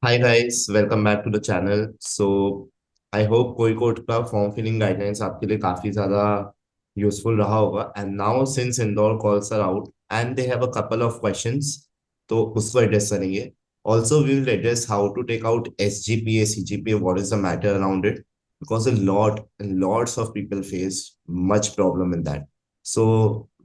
Hi guys, welcome back to the channel. I hope कोई code का form filling guidelines आपके लिए काफी ज्यादा यूजफुल रहा होगा। And now since Indore calls are out and they have a couple of questions, तो उसको एड्रेस करेंगे। Also we will address how to take out SGPA CGPA, what is the matter around it, because a lot and lots of people face much problem in that. So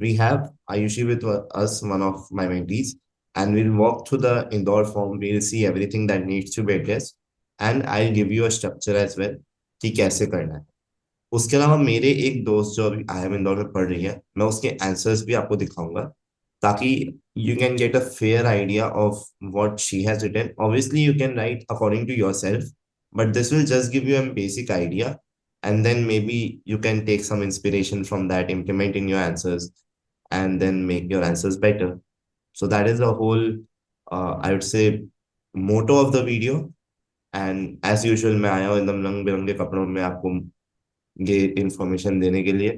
we have Ayushi with us, one of my mentees, and we'll walk through the Indore form. We'll see everything that needs to be addressed, and I'll give you a structure as well कि कैसे करना है। उसके अलावा मेरे एक दोस्त जो अभी IIM इंदौर में पढ़ रही है, मैं उसके आंसर्स भी आपको दिखाऊंगा ताकि you can get a fair idea of what she has written. Obviously you can write according to yourself, but this will just give you a basic idea, and then maybe you can take some inspiration from that, implement in your answers, and then make your answers better. So that is the whole, I would say, motto of the video. And as usual, मैं आया हूँ एकदम रंग बिरंगे कपड़ों में आपको ये इंफॉर्मेशन देने के लिए।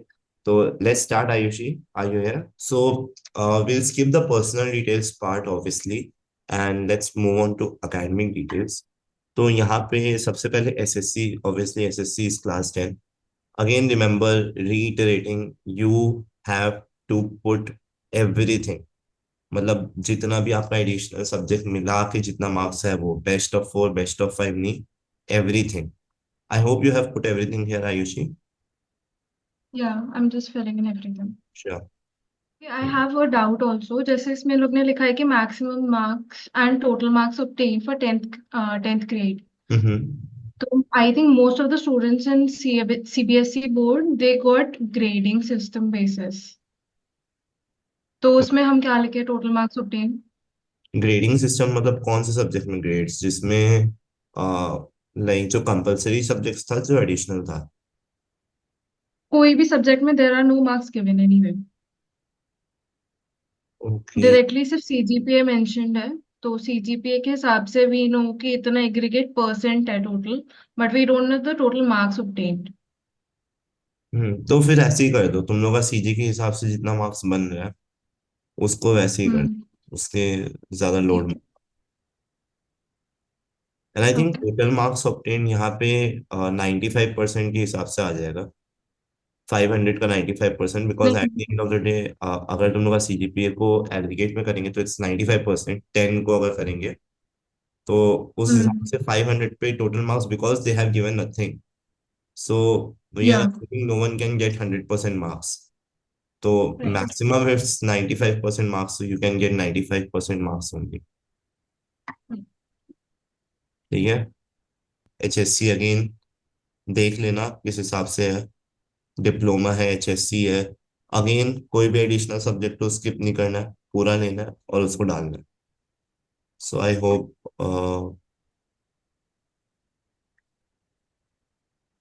तो let's start, Ayushi. Are you here? So we'll skip the personal details part, obviously, and let's move on to academic details. तो यहाँ पे सबसे पहले SSC, obviously SSC is class 10. Again, remember, reiterating, you have to put everything, मतलब जितना भी आपका additional subject मिला के जितना मार्क्स है वो बेस्ट ऑफ 4, बेस्ट ऑफ 5 नहीं, everything. I hope you have put everything here, Ayushi. Yeah, I'm just filling in everything. Sure. I have a doubt also. जैसे इसमें लोग ने लिखा है कि maximum marks and total marks obtained for 10th grade. हम्म। तो I think most of the students in CBSE board they got grading system basis. तो उसमें हम क्या लिखे total marks obtained? Grading system मतलब कौन से सब्जेक्ट में ग्रेड्स, जिसमें लाइक जो कंपलसरी सब्जेक्ट्स था, जो एडिशनल था। कोई भी सब्जेक्ट में there are no marks given anyway. Okay. Directly सिर्फ सीजीपीए मेंशन्ड है। तो सीजीपीए के हिसाब से वी नो कि इतना एग्रीगेट परसेंट है total, but we don't know the total marks obtained. तो फिर ऐसे ही कर दो, तुम लोग का सीजी के हिसाब से जितना मार्क्स बन रहा है उसको वैसे ही कर हम्म। दो, उसके ज्यादा लोड। ठीक एंड आई है। Think okay. Total marks obtain यहाँ पे 95% के हिसाब से आ जाएगा। 500 का 95%, बिकॉज एट द नहीं। एंड ऑफ द डे अगर तुम लोग का सीजीपीए को एग्रीगेट में करेंगे तो इट्स 95%। 10 को अगर करेंगे तो उस हिसाब हम्म। से 500 पे total marks, because they have given nothing. So we are yeah thinking no one can get 100% marks. तो right. Maximum it's 95% marks, so you can get 95% marks only. ठीक है। HSC अगेन देख लेना किस हिसाब से है, डिप्लोमा है, HSC है। अगेन कोई भी एडिशनल सब्जेक्ट को स्किप नहीं करना है, पूरा लेना है और उसको डालना है। सो आई होप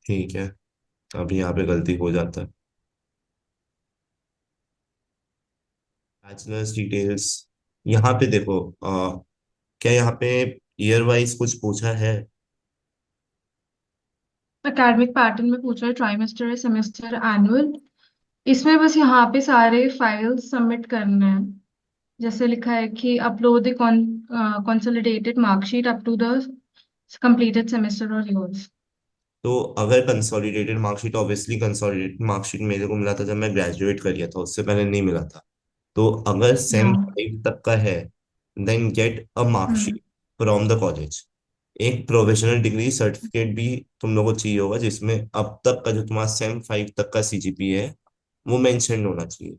ठीक है। अभी यहाँ पे गलती हो जाता है। बैचलर्स डिटेल्स यहाँ पे देखो, क्या यहाँ पे ईयर वाइज कुछ पूछा है? एकेडमिक पैटर्न में पूछ रहा है, ट्राइमेस्टर है, सेमेस्टर, एनुअल। इसमें बस यहाँ पे सारे फाइल्स सबमिट करने हैं। जैसे लिखा है कि upload the consolidated marksheet up to the completed semester or years. तो अगर consolidated marksheet, obviously consolidated marksheet मेरे को मिला था जब मैं ग्रेजुएट कर लिया था, उससे पहले नहीं मिला था। तो अगर सेम Yeah. 5 तक का है, then get a hmm. Marksheet from the college. एक प्रोफेशनल डिग्री सर्टिफिकेट भी तुम लोगों को चाहिए होगा, जिसमें अब तक का जो तुम्हारा सेम 5 तक का CGPA है वो मेंशन होना चाहिए,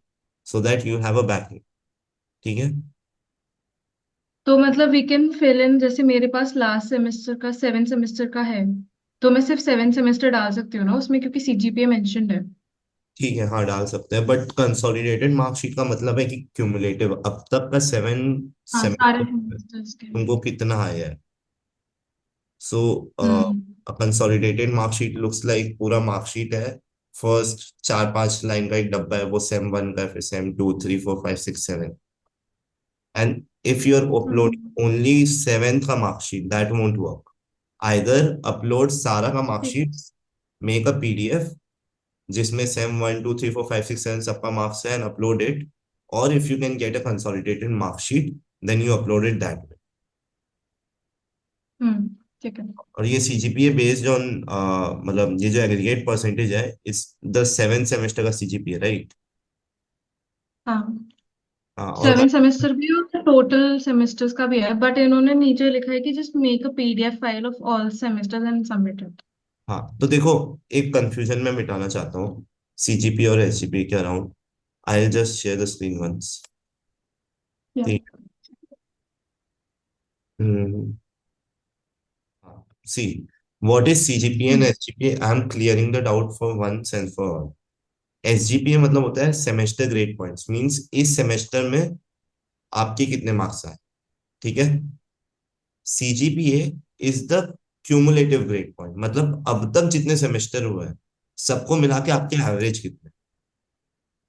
सो that you have a backup. ठीक है। तो मतलब वी कैन फिल इन, जैसे मेरे पास लास्ट सेमेस्टर का 7 सेमेस्टर का है, तो मैं सिर्फ 7 सेमेस्टर डाल सकती हूँ ना उसमें, क्योंकि सीजीपीए मेंशन्ड है। ठीक है, हाँ डाल सकते हैं, बट कंसोलिडेटेड मार्कशीट का मतलब है कि क्यूमुलेटिव अब तक का सेवन हाँ, सारे सेमेस्टर सेमेस्टर्स के। तुमको कितना आया है। सो हम्म। कंसोलिडेटेड मार्कशीट लुक्स लाइक पूरा मार्कशीट है। फर्स्ट 4-5 लाइन का एक डब्बा है, वो सेम 1 का है, फिर sem 2, 3, 4, 5, 6, 7। And if you are hmm. Uploading only 7th का marksheet, that won't work. Either upload सारा का ठीक। मार्कशीट, मेक अ PDF जिसमें सेम 1, 2, 3, 4, 5, 6, 7 सबका मार्क्स है, एंड अपलोड इट। और if you can get a consolidated marksheet, then you upload it that way. ठीक है। और ये सीजीपीए बेस्ड ऑन, मतलब ये जो एग्रीगेट परसेंटेज है इस द 7 सेमेस्टर का सीजीपीए, राइट? हाँ, हाँ और 7 सेमेस्टर भी है और टोटल सेमेस्टर्स का भी है, बट इन्होंने नीचे लिखा है कि just make a PDF file of all semesters and submit it. हाँ तो देखो, एक कंफ्यूजन मैं मिटाना चाहता हूँ सीजीपीए और एसजीपीए के around. I will just share the screen once. Yeah. ठीक। See, what is CGPA and SGPA? I am clearing the doubt for once and for all. SGPA मतलब होता है सेमेस्टर ग्रेड पॉइंट्स, मींस इस semester में आपके कितने marks आए। ठीक है। CGPA is the cumulative grade point, मतलब अब तक जितने सेमेस्टर हुए हैं सबको मिला के आपके एवरेज कितने।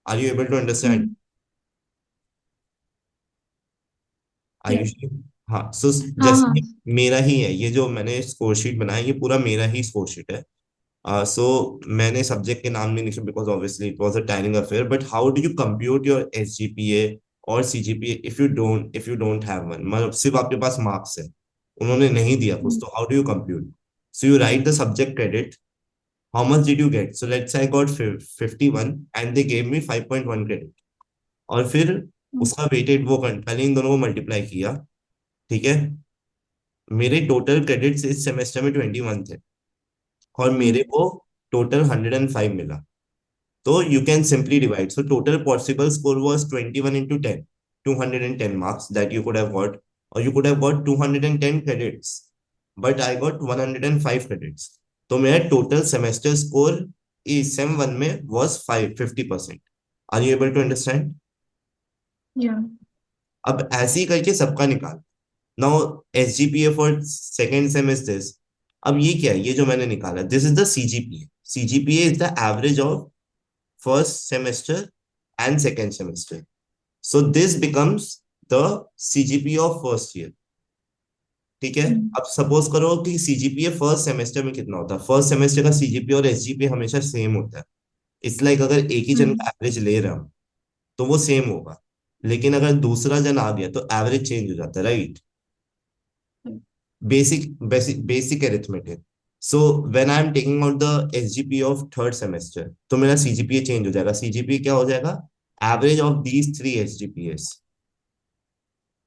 Are you able to understand? Hmm. Yeah. Ayushi. हाँ, सो हाँ हाँ। जैसे मेरा ही है, ये जो मैंने स्कोर शीट बनाया ये पूरा मेरा ही स्कोर शीट है। सो मैंने सब्जेक्ट के नाम नहीं लिखे because obviously it was a tiring affair, but how do you compute your SGPA और CGPA if you don't have one, मतलब सिर्फ आपके पास मार्क्स है, उन्होंने नहीं दिया कुछ, हम्म। तो how do you compute? So you right the subject credit, how much did you get, so let's I got 51 and they gave me 5.1 credit, और फिर उसका वेटेड वो पहले इन दोनों को मल्टीप्लाई किया। ठीक है। मेरे टोटल क्रेडिट्स इस सेमेस्टर में 21 थे और मेरे हम्म। को टोटल 105 मिला। तो you can simply divide. So total possible score was 21 into 10, 210 marks that you could have got, or you could have got 210 credits. But I got 105 credits. तो मेरा total semester score इस sem 1 में was 50%. Are you able to understand? या। अब ऐसे ही करके सबका निकाल। Now SGPA for second sem is this. अब ये क्या है, ये जो मैंने निकाला, this is the CGPA. CGPA is the average of first semester and second semester. So this becomes the CGPA of first year. ठीक है। अब सपोज करो कि सीजीपीए फर्स्ट सेमेस्टर में कितना होता है, फर्स्ट सेमेस्टर का सीजीपीए और एसजीपीए हमेशा सेम होता है। इट्स लाइक अगर एक ही जन हम्म। का एवरेज ले रहा हूं तो वो सेम होगा, लेकिन अगर दूसरा जन आ गया तो एवरेज चेंज हो जाता है, right? Basic arithmetic. So when I am taking out the SGPA of third semester तो मेरा सीजीपीए चेंज हो जाएगा। सीजीपीए क्या हो जाएगा? Average of these three SGPAs.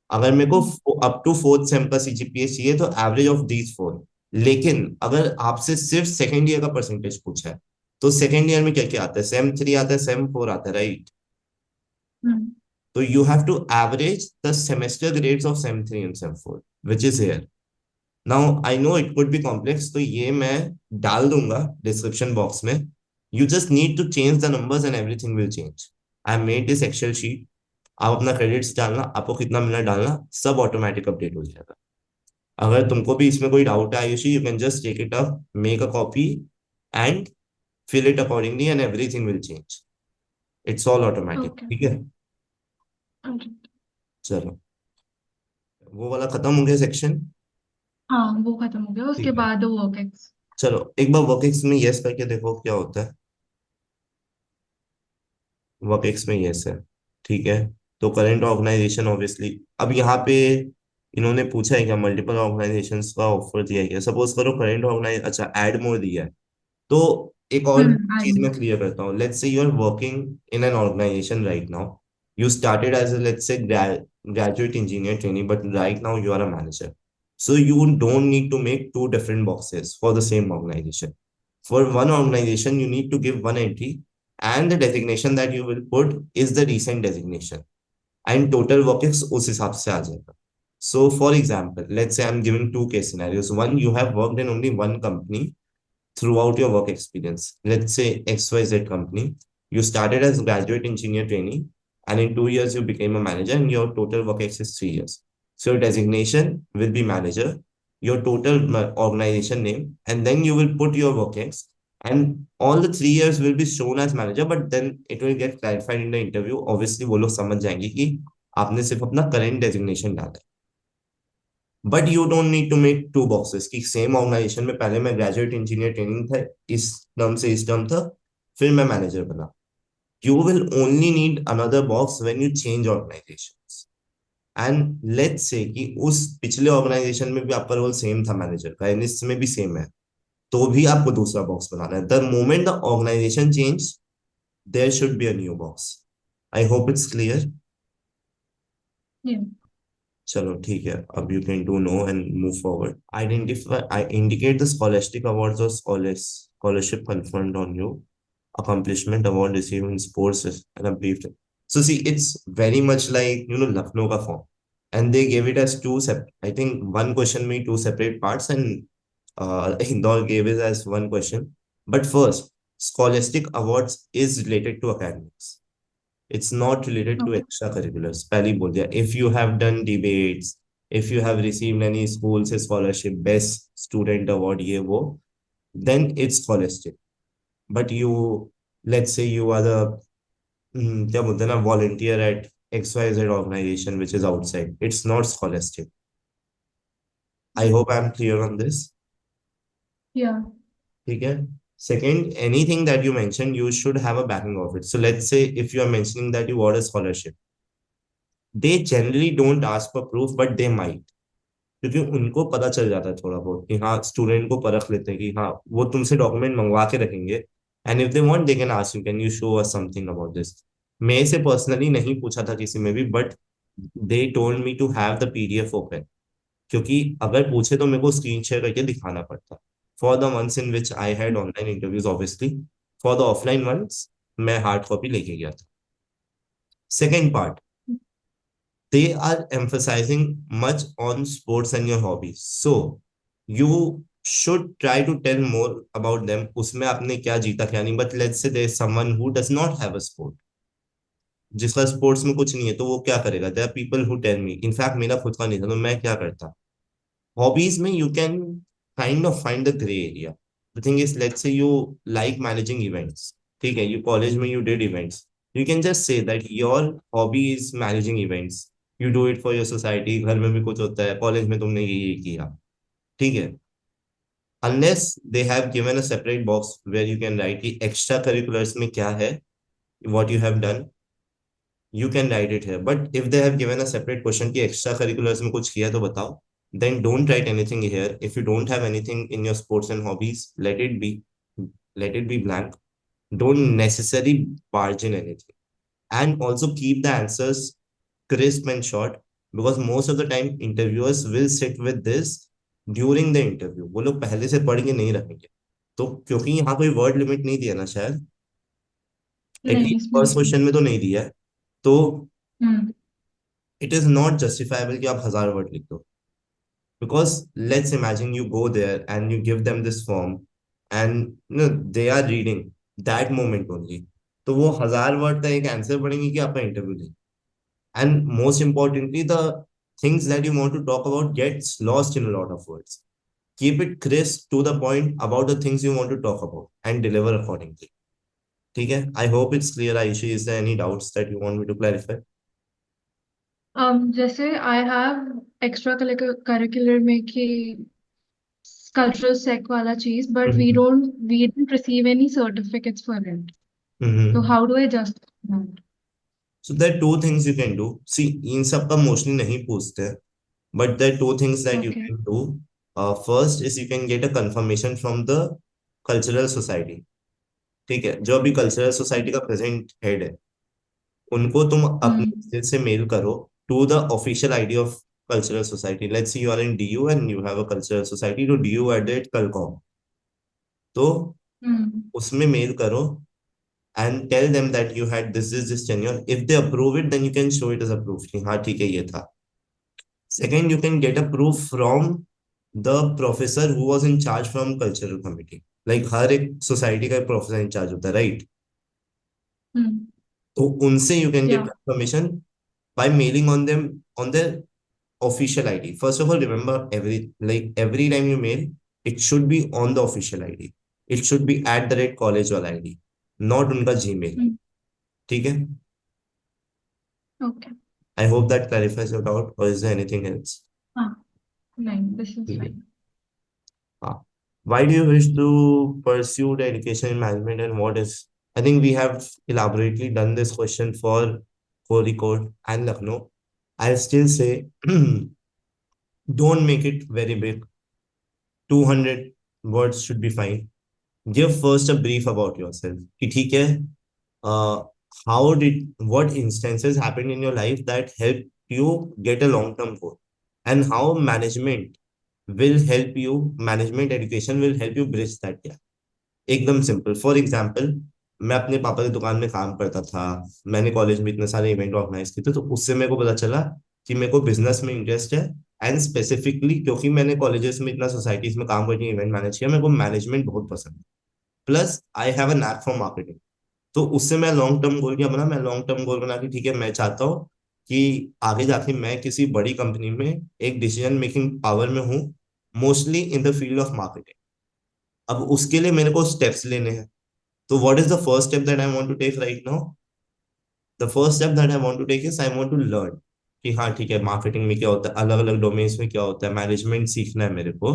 अगर मेरे को अप टू फोर्थ सेम का सीजीपीए चाहिए तो एवरेज ऑफ दीज फोर। लेकिन अगर आपसे सिर्फ सेकेंड ईयर का परसेंटेज पूछा है तो सेकेंड ईयर में क्या क्या आता है, सेम थ्री आता है, सेम फोर आता है, राइट? हम्म। तो you have to average the semester grades of sem three and sem four which is here. Now I know it could be complex, तो ये मैं डाल दूंगा डिस्क्रिप्शन बॉक्स में। You just need to change the numbers and everything will change. I made this Excel sheet. आप अपना credits डालना, आपको कितना मिला डालना, सब ऑटोमेटिक अपडेट हो जाएगा। अगर तुमको भी इसमें कोई डाउट है Ayushi, you can just take it up, make a copy and fill it accordingly and everything will change. It's all automatic, okay. ठीक है। चलो, वो वाला खत्म हो गया सेक्शन। हाँ, वो खत्म हो गया, उसके ठीक है। बाद वर्क एक्स। चलो एक बार वर्कएक्स में यस करके देखो क्या होता है। वर्कएक्स में यस है। ठीक है। तो करंट ऑर्गेनाइजेशन ऑब्वियसली, अब यहाँ पे इन्होंने पूछा है क्या मल्टीपल ऑर्गेनाइजेशंस का ऑफर दिया है क्या, सपोज करो करंट ऑर्गेनाइज, अच्छा ऐड मोर दिया है। तो एक और आई चीज नो। मैं क्लियर करता हूँ, let's say you are working in an organisation right now. You started as let's say graduate engineer training, but right now you are a manager. So you don't need to make two different boxes for the same organization. For one organization, you need to give one entry, and the designation that you will put is the recent designation. And total workers उस हिसाब से आ जाएगा. So for example, let's say I'm giving two case scenarios. One, you have worked in only one company throughout your work experience. Let's say XYZ company. You started as graduate engineer trainee, and in 2 years you became a manager, and your total work ex is 3 years. So your designation will be manager, your total organization name, and then you will put your work ex, and all the 3 years will be shown as manager, but then it will get clarified in the interview. Obviously, वो लोग समझ जाएंगे कि आपने सिर्फ अपना current designation डाला है। But you don't need to make two boxes कि सेम ऑर्गेनाइजेशन में पहले मैं ग्रेजुएट इंजीनियर ट्रेनिंग था, इस टर्म से इस टर्म था, फिर मैं मैनेजर बना। You will only need another box when you change organisation. And let's say कि उस पिछले ऑर्गेनाइजेशन में भी आपका रोल सेम था मैनेजर का एंड इसमें भी सेम है, तो भी आपको दूसरा बॉक्स बनाना है। The moment the organisation change, there should be a new box. I hope it's clear. Yeah. चलो ठीक है, अब you can do no and move forward. Identify, I indicate the scholastic awards और scholarship conferred on you, accomplishment award received in sports and a brief. So see, it's very much like, Lucknow ka form, and they gave it as two I think one question made two separate parts, and Indore gave it as one question. But first, scholastic awards is related to academics. It's not related to Okay. extracurriculars. पहले ही बोल दिया, if you have done debates, if you have received any school से scholarship, best student award, ये वो, then it's scholastic. But you, let's say you are the क्या बोलते हैं ना, volunteer at XYZ organization which is outside. It's not scholastic. I hope I'm clear on this. Yeah. ठीक है. Second, anything that you mentioned, you should have a backing of it. So let's say if you are mentioning that you got a scholarship, they generally don't ask for proof, but they might. क्योंकि उनको पता चल जाता है थोड़ा बहुत कि हाँ, स्टूडेंट को परख लेते हैं कि हाँ, वो तुमसे डॉक्यूमेंट मंगवा के रखेंगे, and if they want they can ask you, can you show us something about this. मैं से पर्सनली नहीं पूछा था किसी में भी, but they told me to have the PDF open, क्योंकि अगर पूछे तो मेरे को स्क्रीन शेयर करके दिखाना पड़ता। For the months in which I had online interviews obviously, for the offline months मैं हार्ड कॉपी लेके गया था। Second part, they are emphasizing much on sports and your hobbies, so you should try to tell more about them, उसमें आपने क्या जीता क्या नहीं। But let's say there is someone who does not have a sport, जिसका sports में कुछ नहीं है, तो वो क्या करेगा? There are people who tell me, in fact मेरा खुद का नहीं था तो मैं क्या करता, हॉबीज में you can kind of find the grey area. The thing is, let's say you like managing events, ठीक है, यू कॉलेज में you did events, you can just say that your hobby is managing events, you do it for your society. घर में भी कुछ होता है, college में तुमने ये किया, ठीक है। Unless they have given a separate box where you can write कि एक्स्ट्रा करिकुलर्स में क्या है, what you have done, you can write it here. But if they have given a separate question कि extra curriculars में कुछ किया तो बताओ, then don't write anything here. If you don't have anything in your sports and hobbies, let it be blank. Don't necessarily barge in anything. And also keep the answers crisp and short, because most of the time interviewers will sit with this during the interview. वो लोग पहले से पढ़ के नहीं रखेंगे, तो क्योंकि यहाँ कोई वर्ड लिमिट नहीं दिया ना शायद, नहीं, एटलीस्ट इसमें फर्स्ट नहीं। क्वेश्चन में तो नहीं दिया है, तो hmm. It is not justifiable कि आप 1000 वर्ड लिख दो। Because let's imagine you go there and you give them this form and they are reading that moment only, तो वो 1000 वर्ड का एक आंसर पढ़ेंगे कि आपका इंटरव्यू दें। And most importantly, the things that you want to talk about gets lost in a lot of words. Keep it crisp to the point about the things you want to talk about and deliver accordingly. ठीक है, I hope it's clear. Ayushi, is there any doubts that you want me to clarify? जैसे I have extra curricular में कि cultural सेक वाला चीज, but we don't receive any certificates for it. तो Mm-hmm. How do I just that? So there are two things you can do. See, इन सब का मोस्टली नहीं पूछते हैं, but there are two things that you okay. can do. First is you can get a confirmation from the cultural society. ठीक है, जो अभी कल्चरल सोसाइटी का प्रेजेंट हेड है, उनको तुम अपने हम्म। दिल से मेल करो to the official ID of cultural society. Let's see you are in DU and you have a cultural society to du@कलकॉम, तो हम्म। उसमें मेल करो and tell them that you had this tenure. If they approve it, then you can show it as approved कि हाँ ठीक है ये था। Second, you can get a proof from the professor who was in charge from cultural committee. Like हर एक society का professor in charge होता है, राइट? हम्म। तो उनसे you can get या। confirmation by mailing on them on their official ID. First of all, remember every time you mail, it should be on the official ID. It should be @college वाला ID, not उनका Gmail. ठीक है? Okay. I hope that clarifies your doubt, or is there anything else? हाँ, नहीं, this is ठीक है. Fine. हाँ. Why do you wish to pursue the education in management, and what is? I think we have elaborately done this question for Kozhikode and Lucknow. I still say don't make it very big. 200 words should be fine. Give first a brief about yourself कि ठीक है, how did what instances happened in your life that helped you get a long term goal, and how management education will help you bridge that gap. एकदम simple. For example, मैं अपने पापा की दुकान में काम करता था. मैंने कॉलेज में इतने सारे इवेंट ऑर्गेनाइज किए थे, तो उससे मेरे को पता चला कि मेरे को बिजनेस में इंटरेस्ट है. एंड स्पेसिफिकली क्योंकि मैंने कॉलेजेस में इतना सोसाइटीज में काम करके इवेंट मैनेज किया, मेरे को मैनेजमेंट बहुत पसंद है. Plus I have a knack for marketing. तो उससे मैं लॉन्ग टर्म गोल क्या बना, मैं लॉन्ग टर्म गोल बना कि ठीक है, मैं चाहता हूँ कि आगे जाके मैं किसी बड़ी कंपनी में एक डिसीजन मेकिंग पावर में हूँ, mostly in the field of marketing. अब उसके लिए मेरे को स्टेप्स लेने हैं. तो what is the first step that I want to take right now? The first step that I want to take is I want to learn कि हाँ ठीक है, मार्केटिंग में क्या होता है, अलग अलग डोमेन्स में क्या होता है, मैनेजमेंट सीखना है मेरे को.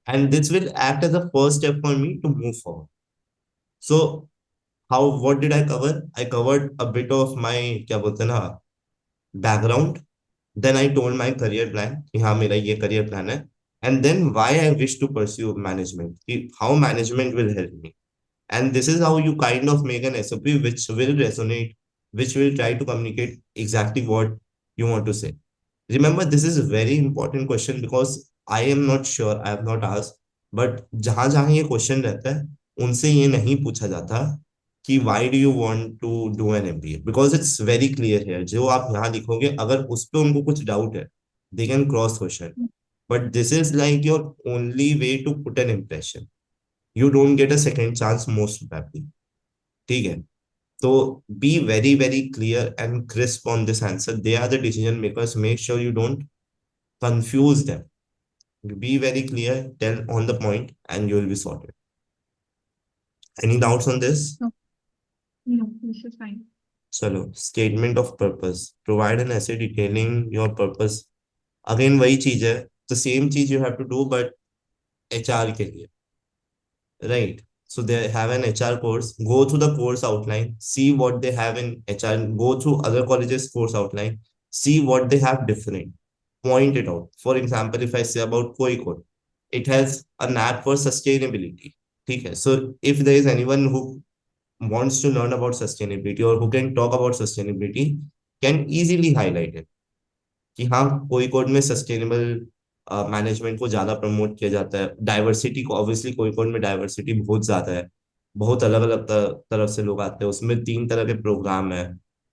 And this will act as a first step for me to move forward. So how what did I cover? I covered a bit of my, क्या बोलते हैं ना, background. Then I told my career plan कि हाँ मेरा ये career plan है. And then why I wish to pursue management, कि how management will help me. And this is how you kind of make an SOP which will resonate, which will try to communicate exactly what you want to say. Remember, this is a very important question because I am not sure, I have not asked, but जहां जहां ये question रहता है, उनसे ये नहीं पूछा जाता कि why do you want to do an MBA, because it's very clear here. जो आप यहाँ लिखोगे, अगर उस पे उनको कुछ डाउट है, they can cross question. But this is like your only way to put an impression. You don't get a second chance most probably. ठीक है. तो be very very clear and crisp on this answer. They are the decision makers. Make sure you don't confuse them. Be very clear, tell on the point, and you will be sorted. Any doubts on this? No, no, this is fine. चलो, statement of purpose. Provide an essay detailing your purpose. Again वही चीज है. The same चीज you have to do, but HR के लिए. Right. So they have an HR course. Go through the course outline, see what they have in HR, go through other colleges' course outline, see what they have different, point it out. For example, if I say about Koikot, it has an app for sustainability. Okay. So if there is anyone who wants to learn about sustainability or who can talk about sustainability, can easily highlight it. कि हाँ, कोई code में sustainable management को ज्यादा promote किया जाता है. Diversity को, ऑब्वियसली कोई कोड में डाइवर्सिटी बहुत ज्यादा है, बहुत अलग अलग तरफ से लोग आते हैं, उसमें 3 तरह के प्रोग्राम है.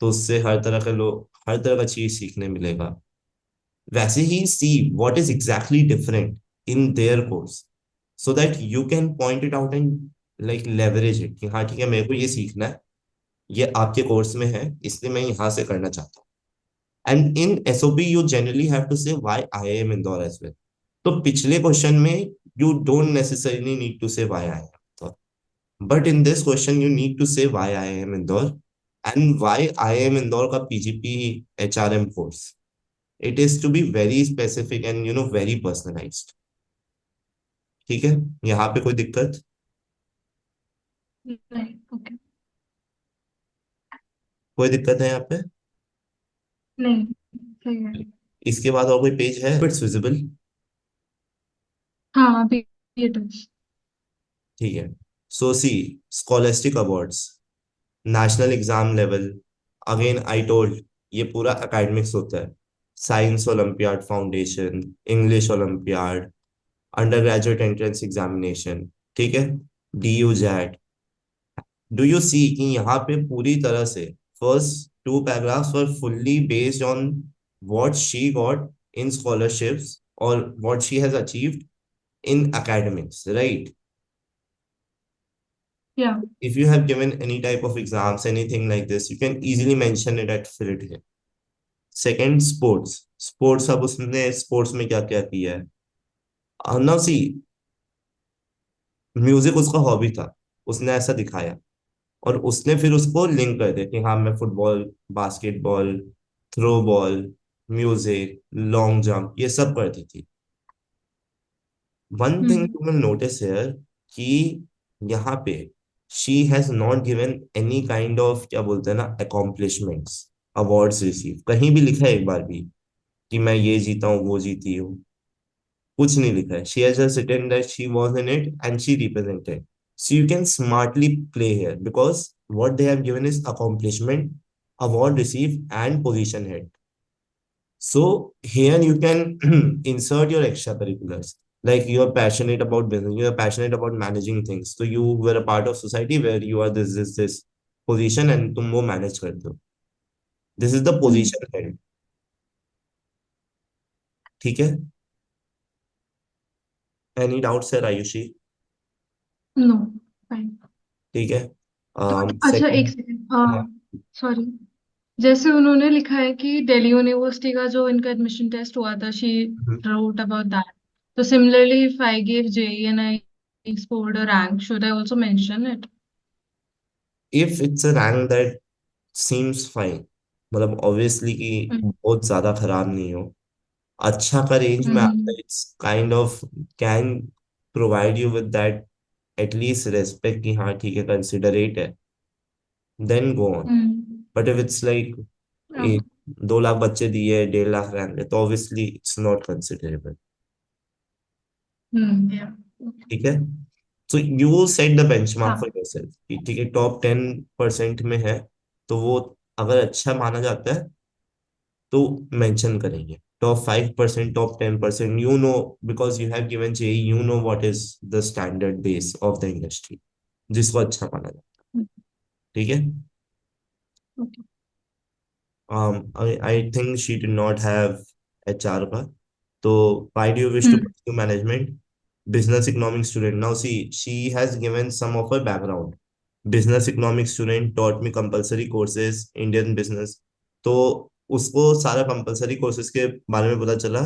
तो उससे हर तरह के लोग, हर तरह का चीज सीखने मिलेगा. वैसे ही see what is exactly different in their course, so that you can point it out and like leverage it कि हाँ ठीक है, मेरे को ये सीखना है, ये आपके कोर्स में है, इसलिए मैं यहाँ से करना चाहता हूँ. And in SOP, you generally have to say why IIM Indore as well. तो पिछले क्वेश्चन में you don't necessarily need to say why IIM Indore. But in this question, you need to say why IIM Indore and why IIM Indore का PGP HRM course. It is to be very specific and very personalized. ठीक है, यहाँ पे कोई दिक्कत? Right. Okay. कोई दिक्कत है यहाँ पे? नहीं, सही है. इसके बाद और कोई पेज है? It's visible. हाँ, अभी it is. ठीक है. So see, scholastic awards, national exam level. Again I told, ये पूरा एकेडमिक्स होता है. Science olympiad foundation, English olympiad, undergraduate entrance examination. ठीक है. DU JAT. Do you see कि यहाँ पे पूरी तरह से first 2 paragraphs were fully based on what she got in scholarships और what she has achieved in academics, right? Yeah. If you have given any type of exams, anything like this, you can easily mention it at fill it here. Second, sports. Sports, अब उसने sports में क्या क्या किया है. Now see, music उसका hobby था, उसने ऐसा दिखाया, और उसने फिर उसको लिंक कर दिया कि हाँ मैं football, basketball, throw ball, music, long jump, ये सब करती थी. One thing hmm. You will notice here कि यहाँ पे she has not given any kind of, क्या बोलते हैं ना, अकॉम्प्लिशमेंट्स, अवार्ड्स रिसीव, कहीं भी लिखा है एक बार भी कि मैं ये जीता हूँ वो जीती हूँ, कुछ नहीं लिखा है. She has just written that she was in it and she represented. So you can smartly play here because what they have given is accomplishment, award received, and position head. So here you can insert your extracurriculars. Like you are passionate about business, you are passionate about managing things. So you were a part of society where you are this position and तुम वो manage करते हो. This is the hmm. position head. ठीक है? Any doubts sir Ayushi? No, fine. ठीक है. तो अच्छा, एक Second. Second, sorry. जैसे उन्होंने लिखा है कि दिल्ली यूनिवर्सिटी का जो इनका एडमिशन टेस्ट हुआ था, she wrote about that. So similarly, if I gave JEE and I scored a rank, should I also mention it? If it's a rank that seems fine, मतलब obviously कि बहुत ज्यादा खराब नहीं हो, अच्छा का रेंज में आता हम्म। है, it's kind of can provide you with that at least respect कि हाँ ठीक है कंसिडरेट है, then go on. Hmm. But if it's like okay. 2 lakh बच्चे दिए 1.5 लाख रैंक है तो ऑब्वियसली इट्स नॉट कंसिडरेबल. या। ठीक है. So you set the benchmark for हाँ। योरसेल्फ कि ठीक है टॉप 10% में है तो वो अगर अच्छा माना जाता है तो मेंशन करेंगे. Top 5%, top 10%, you know, because you have given JEE, you know what is the standard base of the industry जिसको अच्छा माना जाए. ठीक है. Okay. I think she did not have HR का. तो why do you wish to hmm. pursue management? Business economics student. Now see, she has given some of her background. Business economics student, taught me compulsory courses, Indian business. तो उसको सारा compulsory courses के बारे में पता चला,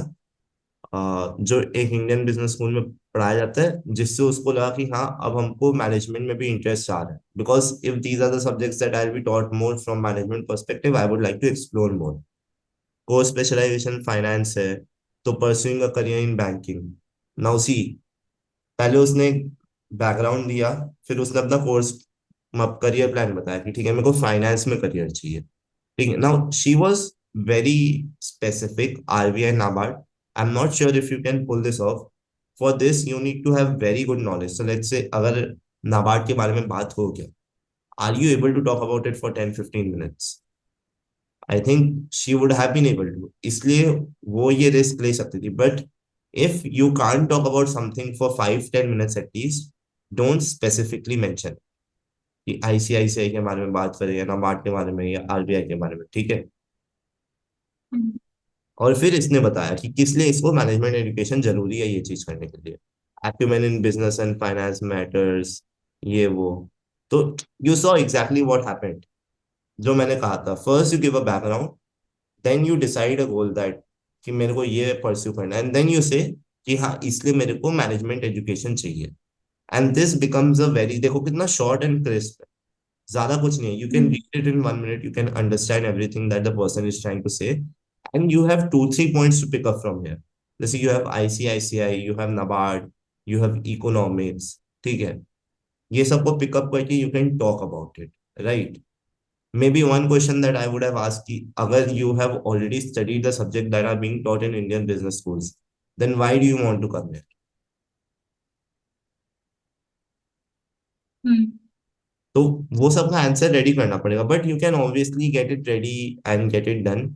जो एक इंडियन बिजनेस स्कूल में पढ़ाया जाता है, जिससे उसको लगा कि हाँ अब हमको मैनेजमेंट में भी इंटरेस्ट आ रहा है. Because if these are the subjects that I be taught more from management perspective, I would like to explore more. Core specialisation finance है तो pursuing a career in banking. Now see, पहले उसने background दिया, फिर उसने अपना course career plan बताया कि ठीक है मेरे को फाइनेंस में करियर चाहिए. ठीक है. Now she was very specific, RBI NABARD. I am not sure if you can pull this off. For this you need to have very good knowledge. So let's say अगर नाबार्ड के बारे में बात हो गया, are you able to talk about it for 10-15 minutes? I think she would have been able to, इसलिए वो ये रिस्क ले सकती थी. But if you can't talk about something for 5-10 minutes at least, don't specifically mention कि ICICI के बारे में बात करें या नाबार्ड के बारे में या आरबीआई के बारे में. ठीक है. हम्म। और फिर इसने बताया कि किस लिए इसको मैनेजमेंट एजुकेशन जरूरी है ये चीज करने के लिए. Active in business and finance matters, ये वो. तो you saw exactly what happened. जो मैंने कहा था, first you give a background, then you decide a goal that कि मेरे को ये परस्यू करना है, एंड देन यू से कि हाँ इसलिए मेरे को मैनेजमेंट एजुकेशन चाहिए. And this becomes a very, देखो कितना शॉर्ट एंड क्रिस्प है, ज्यादा कुछ नहीं है. You can hmm. Read it in 1 minute, you can understand everything that the person is trying to say, and you have 2-3 points to pick up from here. जैसे you have ICICI, you have NABARD, you have economics. ठीक है. ये सबको pick up करके you can talk about it, right. Maybe one question that I would have asked, ki, agar you have already studied the subject that are being taught in Indian business schools, then why do you want to come here? हम्म। तो वो सब का answer ready करना पड़ेगा, but you can obviously get it ready and get it done.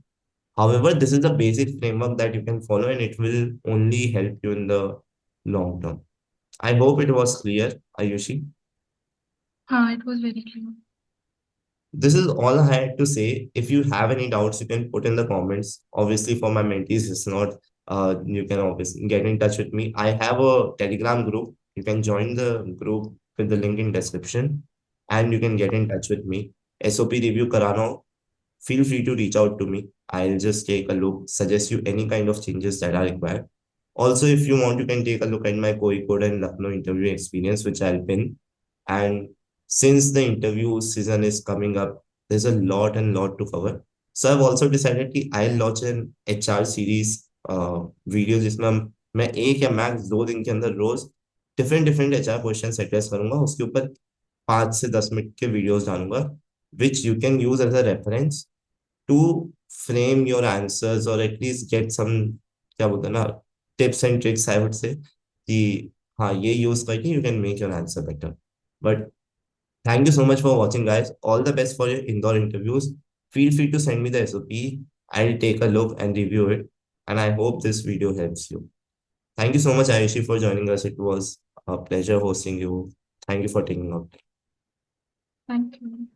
However, this is the basic framework that you can follow, and it will only help you in the long term. I hope it was clear, Ayushi. हाँ, it was very clear. This is all I had to say. If you have any doubts, you can put in the comments. Obviously, for my mentees, it's not, you can obviously get in touch with me. I have a Telegram group. You can join the group with the link in description and you can get in touch with me. SOP review karano, feel free to reach out to me. I'll just take a look, suggest you any kind of changes that are required. Also, if you want, you can take a look at my Kozhikode and Lucknow interview experience, which I'll pin. And since the interview season is coming up, there's a lot and lot to cover. So I've also decided कि I'll launch an HR series video जिसमें मैं 1 या max 2 दिन के अंदर रोज different different HR question address करूंगा, उसके ऊपर 5 से 10 मिनट के वीडियोस डालूंगा, which you can use as a reference to frame your answers or at least get some, क्या बोलते हैं ना, tips and tricks I would say, कि हाँ ये यूज करके you can make your answer better. But thank you so much for watching, guys. All the best for your indoor interviews. Feel free to send me the SOP. I'll take a look and review it. And I hope this video helps you. Thank you so much, Ayushi, for joining us. It was a pleasure hosting you. Thank you for taking out. Thank you.